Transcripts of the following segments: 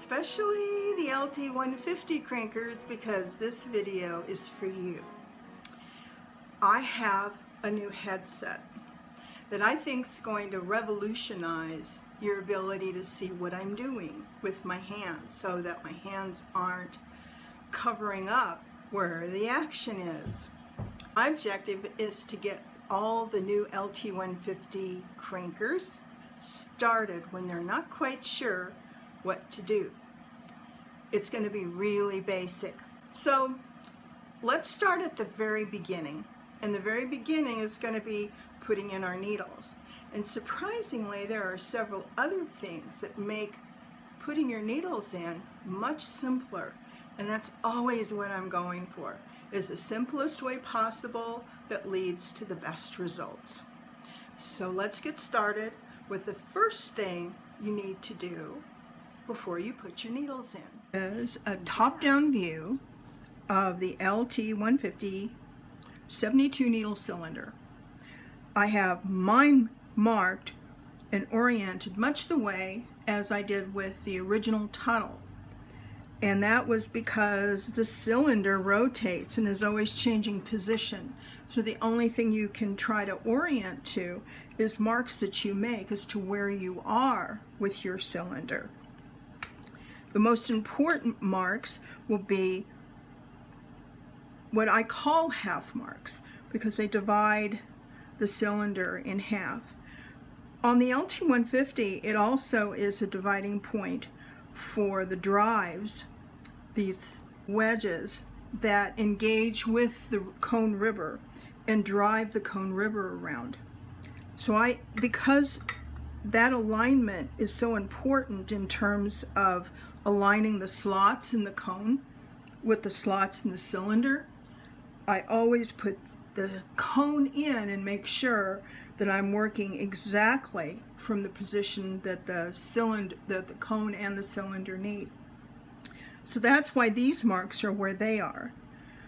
especially the Lt150 crankers, because this video is for you. I have a new headset that I think is going to revolutionize your ability to see what I'm doing with my hands, so that my hands aren't covering up where the action is. My objective is to get all the new Lt150 crankers started when they're not quite sure what to do. It's going to be really basic. So let's start at the very beginning. And the very beginning is going to be putting in our needles. And surprisingly, there are several other things that make putting your needles in much simpler. And that's always what I'm going for, is the simplest way possible that leads to the best results. So let's get started with the first thing you need to do before you put your needles in. Is a top-down view of the Lt150 72 needle cylinder. I have mine marked and oriented much the way as I did with the original Tuttle. And that was because the cylinder rotates and is always changing position. So the only thing you can try to orient to is marks that you make as to where you are with your cylinder. The most important marks will be what I call half marks, because they divide the cylinder in half. On the Lt150, it also is a dividing point for the drives, these wedges that engage with the cone ribber and drive the cone ribber around. So because that alignment is so important in terms of aligning the slots in the cone with the slots in the cylinder, I always put the cone in and make sure that I'm working exactly from the position that the cone and the cylinder need. So that's why these marks are where they are.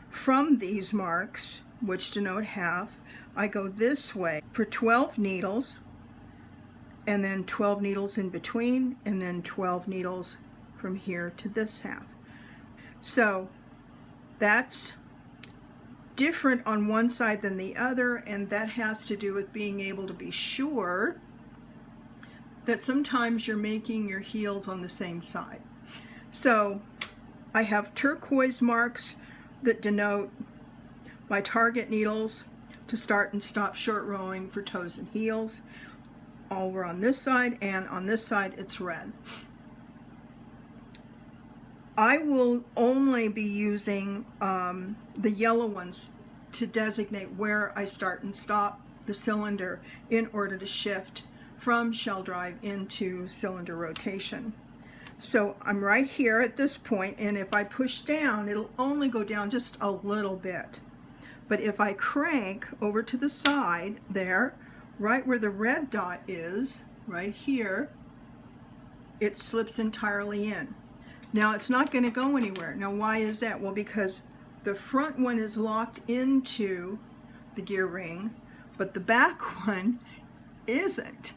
From these marks, which denote half, I go this way for 12 needles, and then 12 needles in between, and then 12 needles from here to this half. So that's different on one side than the other, and that has to do with being able to be sure that sometimes you're making your heels on the same side. So I have turquoise marks that denote my target needles to start and stop short rowing for toes and heels. Over on this side, and on this side it's red. I will only be using the yellow ones to designate where I start and stop the cylinder in order to shift from shell drive into cylinder rotation. So I'm right here at this point, and if I push down, it'll only go down just a little bit. But if I crank over to the side there, right where the red dot is, right here, it slips entirely in. Now it's not going to go anywhere. Now why is that? Well, because the front one is locked into the gear ring, but the back one isn't.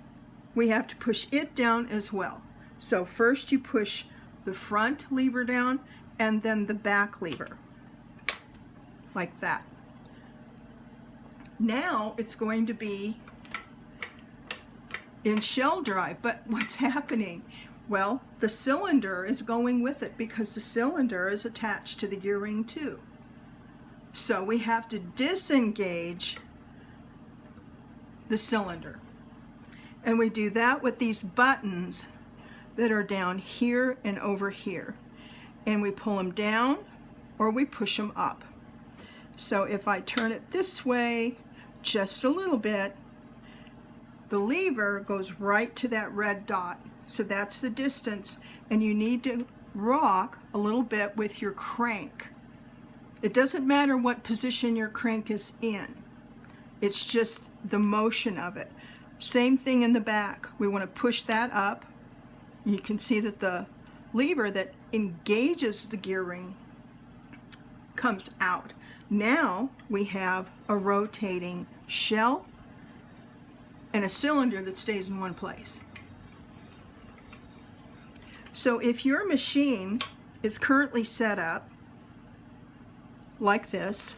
We have to push it down as well. So first you push the front lever down and then the back lever, like that. Now it's going to be in shell drive, but what's happening? Well, the cylinder is going with it because the cylinder is attached to the gear ring too. So we have to disengage the cylinder. And we do that with these buttons that are down here and over here. And we pull them down or we push them up. So if I turn it this way just a little bit, the lever goes right to that red dot. So that's the distance, and you need to rock a little bit with your crank. It doesn't matter what position your crank is in. It's just the motion of it. Same thing in the back. We want to push that up. You can see that the lever that engages the gear ring comes out. Now we have a rotating shell and a cylinder that stays in one place. So if your machine is currently set up like this,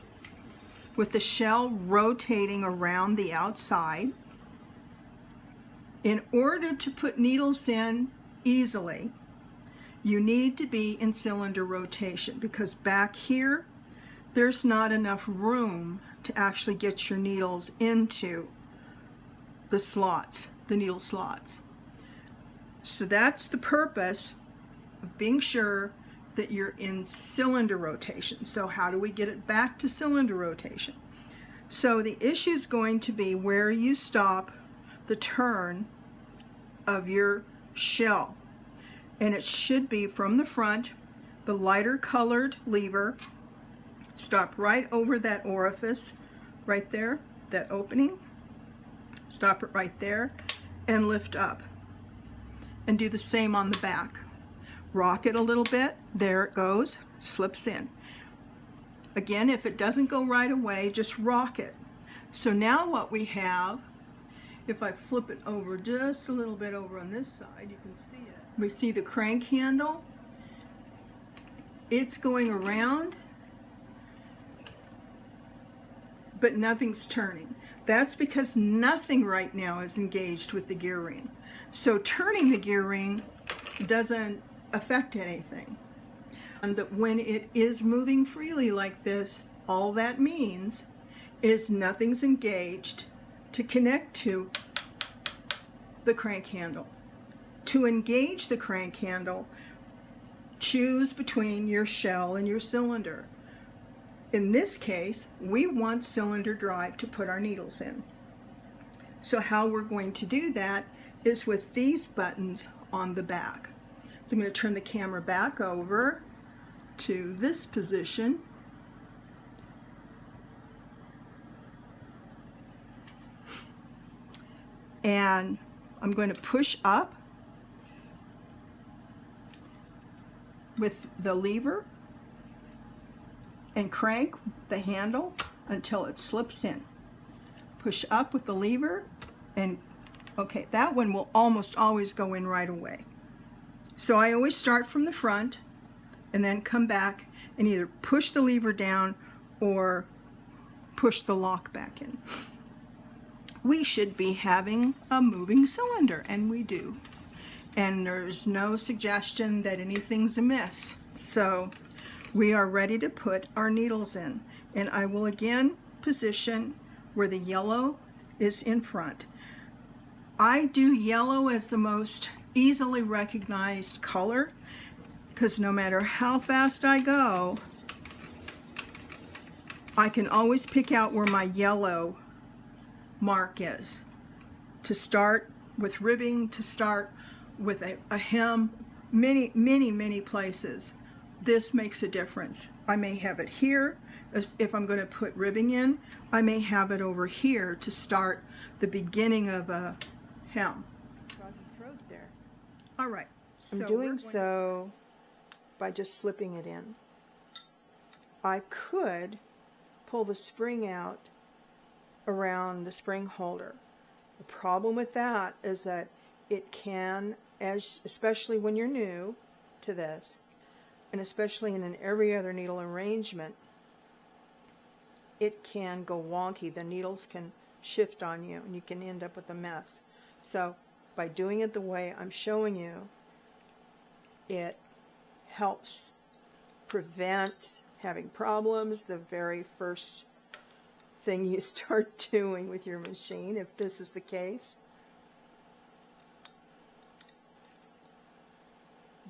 with the shell rotating around the outside, in order to put needles in easily, you need to be in cylinder rotation, because back here, there's not enough room to actually get your needles into the slots, the needle slots. So that's the purpose of being sure that you're in cylinder rotation. So how do we get it back to cylinder rotation? So the issue is going to be where you stop the turn of your shell. And it should be from the front, the lighter colored lever, stop right over that orifice, right there, that opening, stop it right there, and lift up. And do the same on the back. Rock it a little bit, there it goes, slips in. Again, if it doesn't go right away, just rock it. So now what we have, if I flip it over just a little bit over on this side, you can see it. We see the crank handle. It's going around, but nothing's turning. That's because nothing right now is engaged with the gear ring. So turning the gear ring doesn't affect anything. And that when it is moving freely like this, all that means is nothing's engaged to connect to the crank handle. To engage the crank handle, choose between your shell and your cylinder. In this case, we want cylinder drive to put our needles in. So how we're going to do that is with these buttons on the back. So I'm going to turn the camera back over to this position. And I'm going to push up with the lever and crank the handle until it slips in. Push up with the lever, and okay, that one will almost always go in right away. So I always start from the front and then come back and either push the lever down or push the lock back in. We should be having a moving cylinder, and we do. And there's no suggestion that anything's amiss. So we are ready to put our needles in. And I will again position where the yellow is in front. I do yellow as the most easily recognized color, because no matter how fast I go, I can always pick out where my yellow mark is. To start with ribbing, to start with a hem, many places. This makes a difference. I may have it here. If I'm going to put ribbing in, I may have it over here to start the beginning of a hem. Froggy throat there. All right. I'm doing so by just slipping it in. I could pull the spring out around the spring holder. The problem with that is that it can, especially when you're new to this, and especially in every other needle arrangement, it can go wonky. The needles can shift on you and you can end up with a mess. So by doing it the way I'm showing you, it helps prevent having problems the very first thing you start doing with your machine, if this is the case.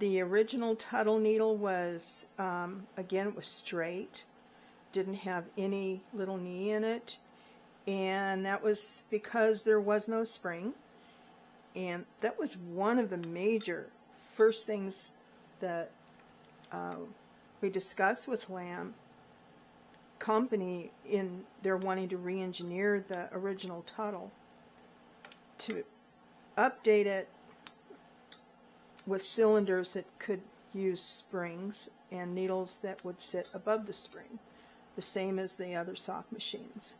The original Tuttle needle was, again, it was straight, didn't have any little knee in it, and that was because there was no spring. And that was one of the major first things that we discussed with Lamb Company in their wanting to re-engineer the original Tuttle to update it with cylinders that could use springs and needles that would sit above the spring, the same as the other sock machines.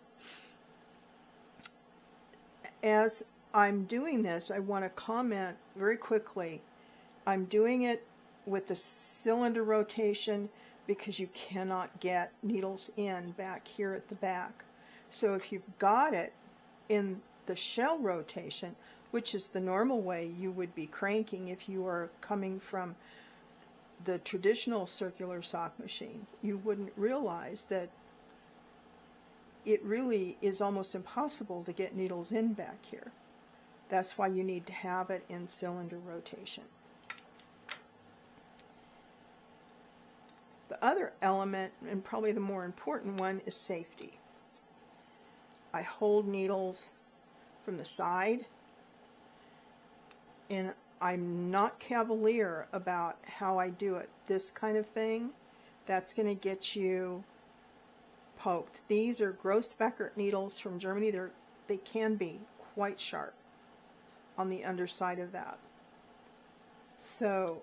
As I'm doing this, I want to comment very quickly I'm doing it with the cylinder rotation because you cannot get needles in back here at the back. So if you've got it in the shell rotation, which is the normal way you would be cranking if you are coming from the traditional circular sock machine, you wouldn't realize that it really is almost impossible to get needles in back here. That's why you need to have it in cylinder rotation. The other element, and probably the more important one, is safety. I hold needles from the side, and I'm not cavalier about how I do it. This kind of thing, that's going to get you poked. These are Grossbecker needles from Germany. They can be quite sharp on the underside of that. So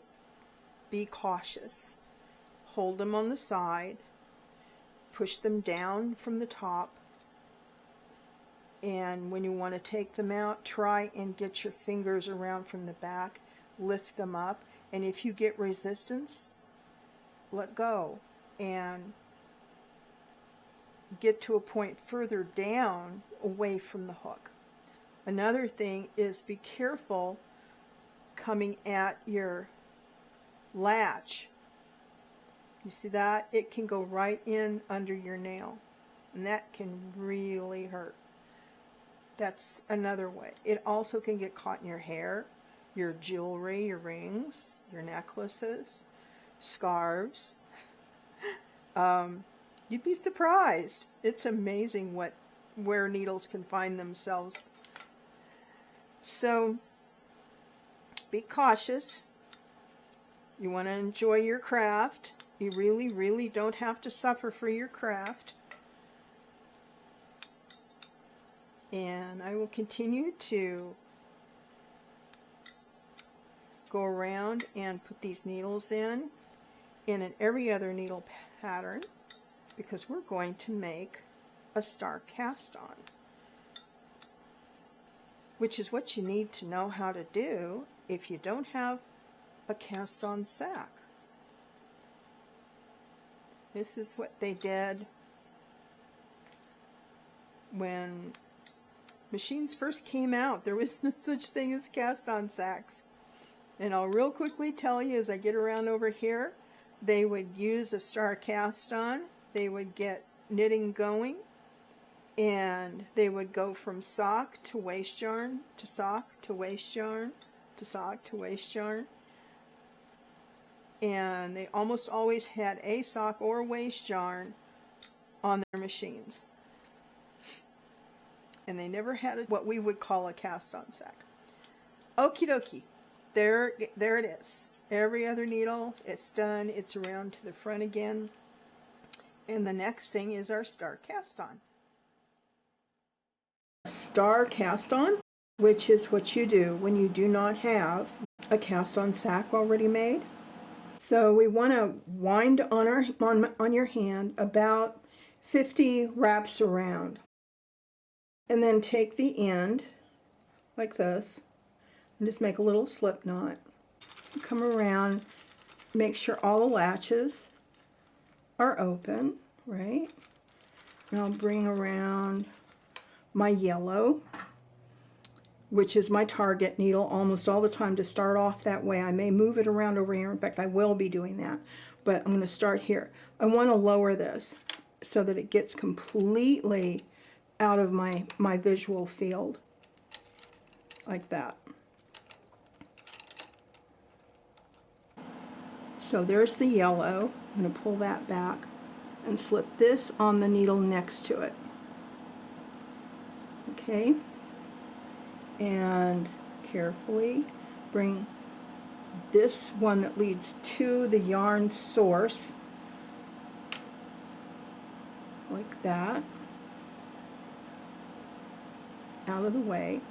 be cautious. Hold them on the side, push them down from the top, and when you want to take them out, try and get your fingers around from the back, lift them up, and if you get resistance, let go and get to a point further down away from the hook. Another thing is be careful coming at your latch. You see that? It can go right in under your nail, and that can really hurt. That's another way. It also can get caught in your hair, your jewelry, your rings, your necklaces, scarves. You'd be surprised. It's amazing where needles can find themselves. So be cautious. You want to enjoy your craft. You really, really don't have to suffer for your craft. And I will continue to go around and put these needles in every other needle pattern, because we're going to make a star cast on, which is what you need to know how to do if you don't have a cast on sack. This is what they did when machines first came out. There was no such thing as cast on sacks. And I'll real quickly tell you as I get around over here, they would use a star cast on, they would get knitting going, and they would go from sock to waist yarn, to sock to waist yarn, to sock to waist yarn. And they almost always had a sock or waist yarn on their machines. And they never had what we would call a cast on sack. Okie dokie. There it is. Every other needle, it's done. It's around to the front again. And the next thing is our star cast on. Star cast on, which is what you do when you do not have a cast on sack already made. So we want to wind on your hand about 50 wraps around. And then take the end like this and just make a little slip knot. Come around, make sure all the latches are open, right? And I'll bring around my yellow, which is my target needle almost all the time to start off that way. I may move it around over here. In fact, I will be doing that, but I'm going to start here. I want to lower this so that it gets completely out of my visual field, like that. So there's the yellow. I'm going to pull that back and slip this on the needle next to it. Okay, and carefully bring this one that leads to the yarn source, like that, out of the way.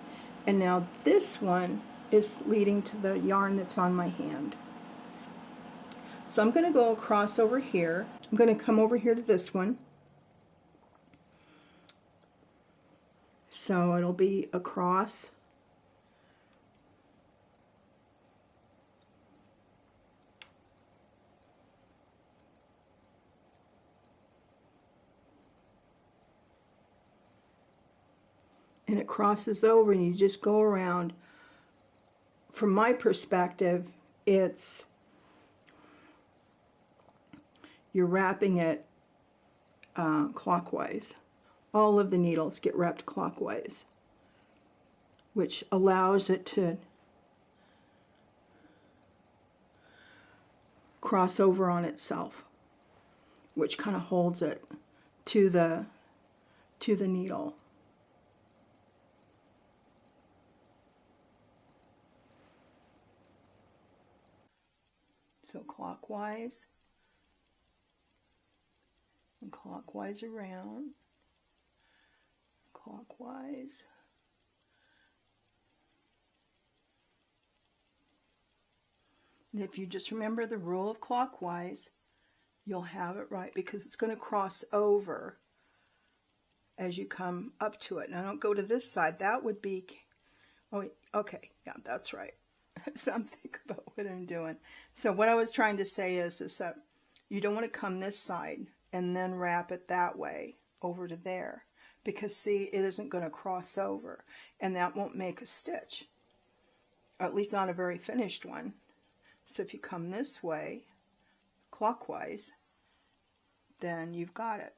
And now this one is leading to the yarn that's on my hand. So I'm going to go across over here. I'm going to come over here to this one. So it'll be across and it crosses over and you just go around. From my perspective, it's you're wrapping it clockwise. All of the needles get wrapped clockwise, which allows it to cross over on itself, which kind of holds it to the needle. So clockwise and clockwise around, clockwise. And if you just remember the rule of clockwise, you'll have it right, because it's going to cross over as you come up to it. Now don't go to this side. That would be, oh, okay, yeah, that's right. Something about what I'm doing. So what I was trying to say is that you don't want to come this side and then wrap it that way over to there, because see, it isn't going to cross over, and that won't make a stitch, or at least not a very finished one. So if you come this way, clockwise, then you've got it.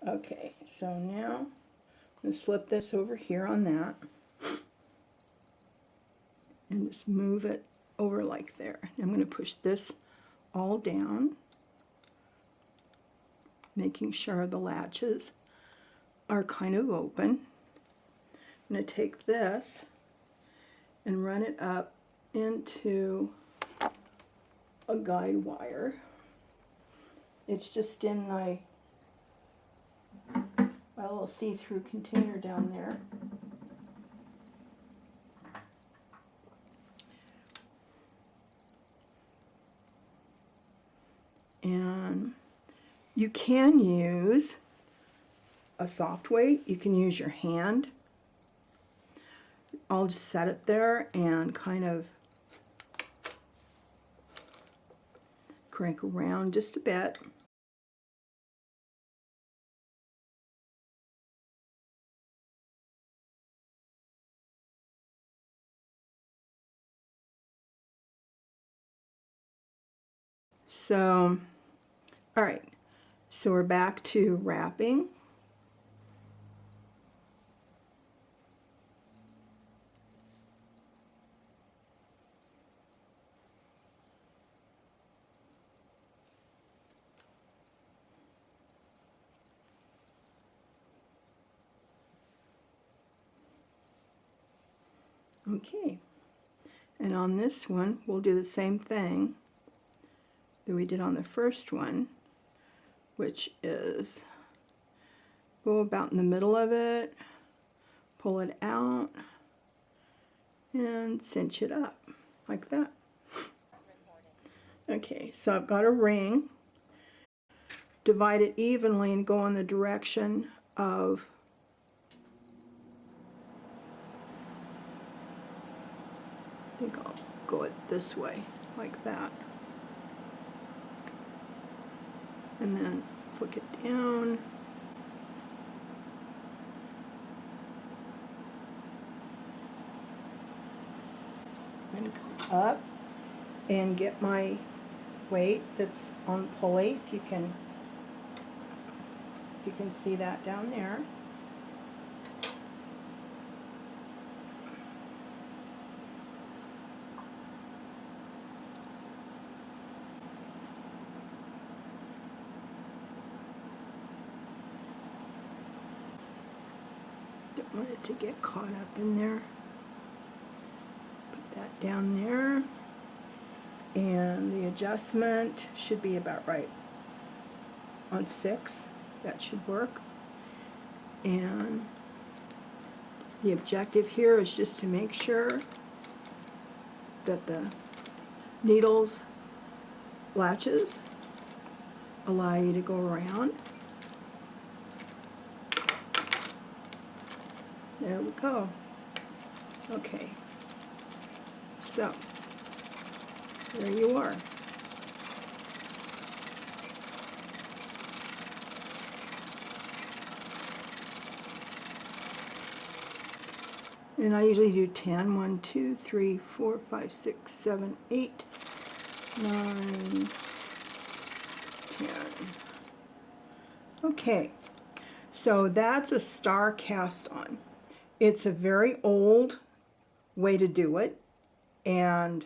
Okay, so now I'm going to slip this over here on that and just move it over like there. I'm going to push this all down, making sure the latches are kind of open. I'm going to take this and run it up into a guide wire. It's just in my little see-through container down there. And you can use a soft weight, you can use your hand. I'll just set it there and kind of crank around just a bit. So, all right, so we're back to wrapping. Okay, and on this one, we'll do the same thing that we did on the first one, which is go about in the middle of it, pull it out, and cinch it up like that. Okay, so I've got a ring. Divide it evenly and go in the direction of I think I'll go it this way, like that. And then flick it down. And come up and get my weight that's on the pulley, if you can see that down there. Don't want it to get caught up in there. Put that down there. And the adjustment should be about right on 6. That should work. And the objective here is just to make sure that the needles latches allow you to go around. There we go. Okay, so there you are. And I usually do 10. 1, 2, 3, 4, 5, 6, 7, 8, 9, 10. Okay, so that's a star cast on. It's a very old way to do it, and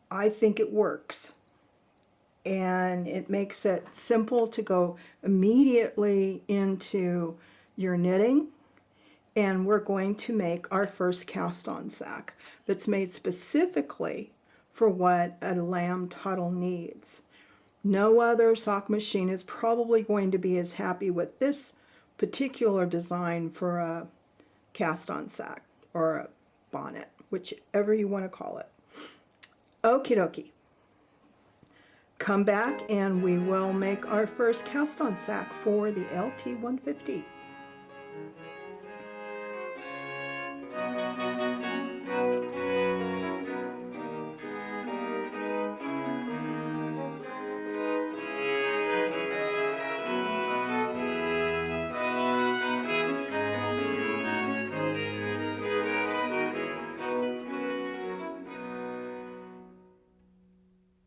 I think it works. And it makes it simple to go immediately into your knitting. And we're going to make our first cast on sack that's made specifically for what a lamb tuttle needs. No other sock machine is probably going to be as happy with this particular design for a cast on sack or a bonnet, whichever you want to call it. Okie dokie. Come back and we will make our first cast on sack for the LT150.